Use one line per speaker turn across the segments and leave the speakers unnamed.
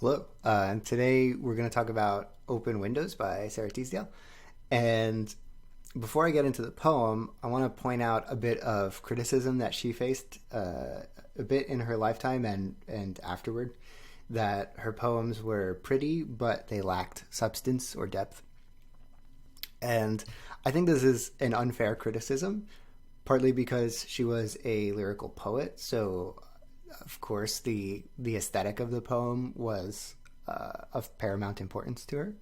Hello. And today we're going to talk about Open Windows by Sara Teasdale. And before I get into the poem, I want to point out a bit of criticism that she faced a bit in her lifetime and afterward, that her poems were pretty, but they lacked substance or depth. And I think this is an unfair criticism, partly because she was a lyrical poet. So, of course, the aesthetic of the poem was of paramount importance to her,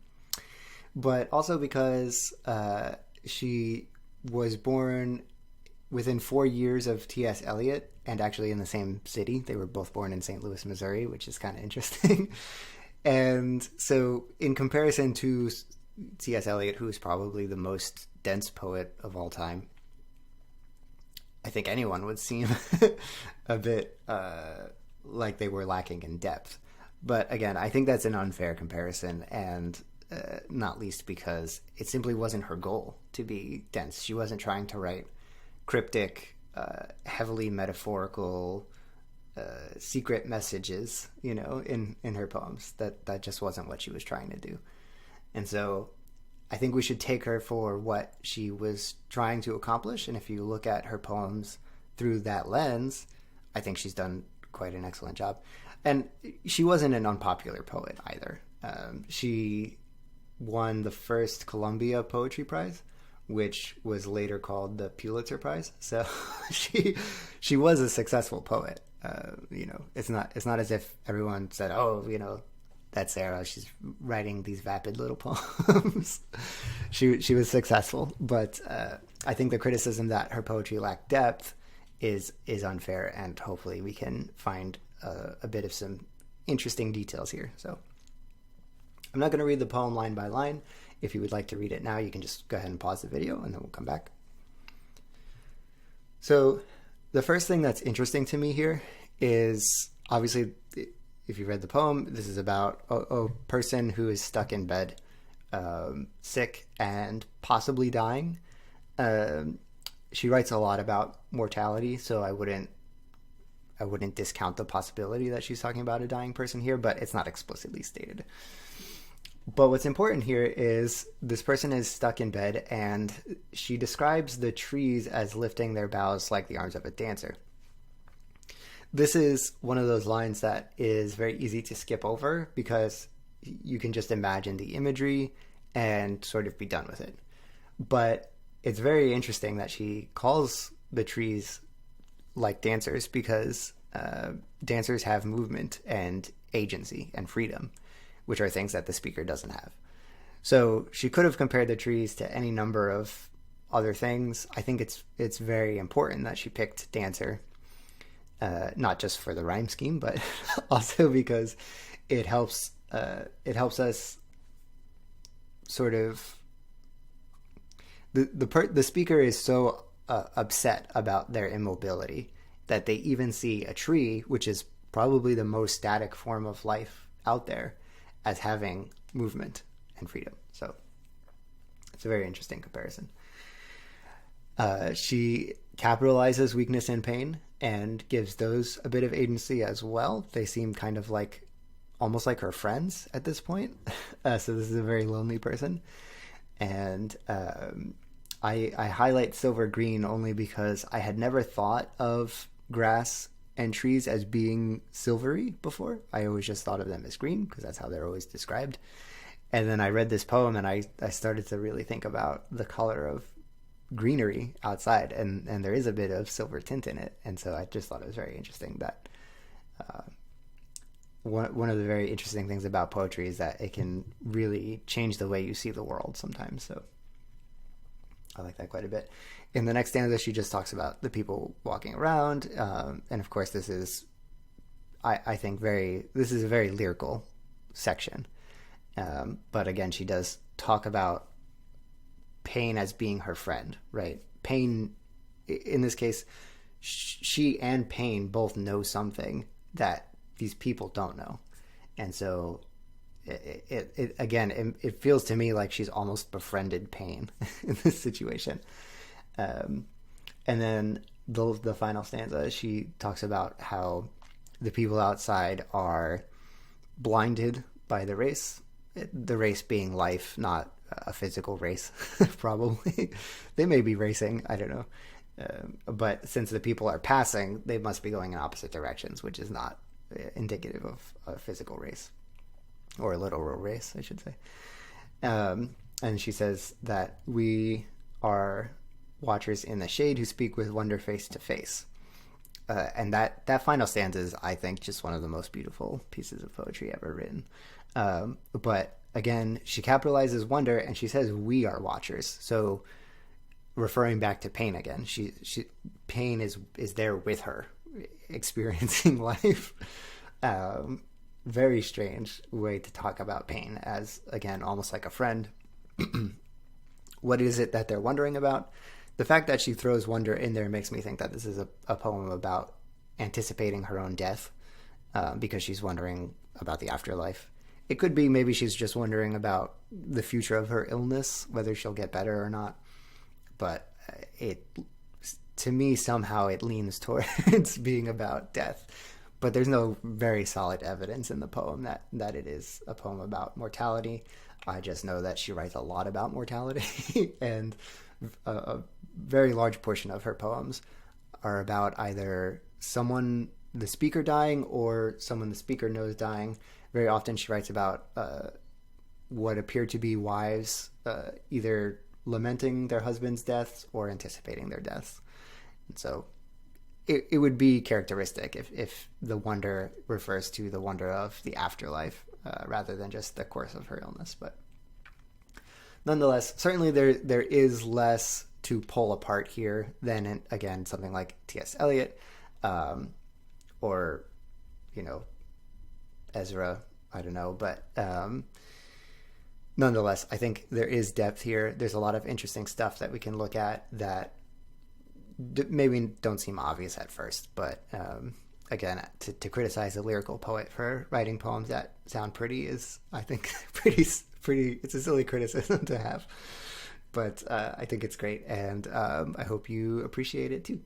but also because she was born within 4 years of T.S. Eliot, and actually in the same city. They were both born in St. Louis, Missouri, which is kind of interesting. And so, in comparison to T.S. Eliot, who is probably the most dense poet of all time, I think anyone would seem a bit like they were lacking in depth. But again, I think that's an unfair comparison, and not least because it simply wasn't her goal to be dense. She wasn't trying to write cryptic, heavily metaphorical, secret messages, in her poems. That just wasn't what she was trying to do. And so I think we should take her for what she was trying to accomplish. And if you look at her poems through that lens, I think she's done quite an excellent job. And she wasn't an unpopular poet either. She won the first Columbia Poetry Prize, which was later called the Pulitzer Prize. So she was a successful poet. It's not as if everyone said, "Oh, that's Sara. She's writing these vapid little poems." She was successful, but I think the criticism that her poetry lacked depth is unfair, and hopefully we can find a bit of some interesting details here. So I'm not going to read the poem line by line. If you would like to read it now, you can just go ahead and pause the video, and then we'll come back. So the first thing that's interesting to me here is, obviously, if you read the poem, this is about a person who is stuck in bed, sick and possibly dying. She writes a lot about mortality, so I wouldn't discount the possibility that she's talking about a dying person here, but it's not explicitly stated. But what's important here is this person is stuck in bed, and she describes the trees as lifting their boughs like the arms of a dancer. This is one of those lines that is very easy to skip over because you can just imagine the imagery and sort of be done with it. But it's very interesting that she calls the trees like dancers because dancers have movement and agency and freedom, which are things that the speaker doesn't have. So she could have compared the trees to any number of other things. I think it's very important that she picked dancer. Not just for the rhyme scheme, but also because it helps us sort of the speaker is so upset about their immobility that they even see a tree, which is probably the most static form of life out there, as having movement and freedom. So it's a very interesting comparison. She capitalizes weakness and pain and gives those a bit of agency as well. They seem kind of like almost like her friends at this point. So this is a very lonely person. And I highlight silver green only because I had never thought of grass and trees as being silvery before. I always just thought of them as green because that's how they're always described. And then I read this poem and I started to really think about the color of greenery outside, and there is a bit of silver tint in it. And so I just thought it was very interesting that one of the very interesting things about poetry is that it can really change the way you see the world sometimes. So I like that quite a bit. In the next stanza, she just talks about the people walking around. And of course, this is, I think, this is a very lyrical section. But again, she does talk about pain as being her friend, right? Pain, in this case, she and pain both know something that these people don't know. And so it feels to me like she's almost befriended pain in this situation. And then the final stanza, she talks about how the people outside are blinded by the race. The race being life, not a physical race, probably. They may be racing, I don't know. But since the people are passing, they must be going in opposite directions, which is not indicative of a physical race, or a literal race, I should say. And she says that we are watchers in the shade who speak with wonder face to face. And that final stanza is, I think, just one of the most beautiful pieces of poetry ever written. But again, she capitalizes wonder, and she says we are watchers. So referring back to Pain again, she Pain is there with her, experiencing life. Very strange way to talk about Pain, as again almost like a friend. What is it that they're wondering about? The fact that she throws wonder in there makes me think that this is a poem about anticipating her own death, because she's wondering about the afterlife. It could be maybe she's just wondering about the future of her illness, whether she'll get better or not. But to me, somehow it leans towards being about death. But there's no very solid evidence in the poem that it is a poem about mortality. I just know that she writes a lot about mortality, and a very large portion of her poems are about either someone, the speaker, dying, or someone the speaker knows dying. Very often she writes about what appear to be wives either lamenting their husbands' deaths or anticipating their deaths. And so it would be characteristic if the wonder refers to the wonder of the afterlife rather than just the course of her illness. But nonetheless, certainly there is less to pull apart here than, again, something like T.S. Eliot or, Ezra. I don't know. But nonetheless, I think there is depth here. There's a lot of interesting stuff that we can look at that maybe don't seem obvious at first. But again, to criticize a lyrical poet for writing poems that sound pretty is, I think, pretty. It's a silly criticism to have. But I think it's great, and I hope you appreciate it too.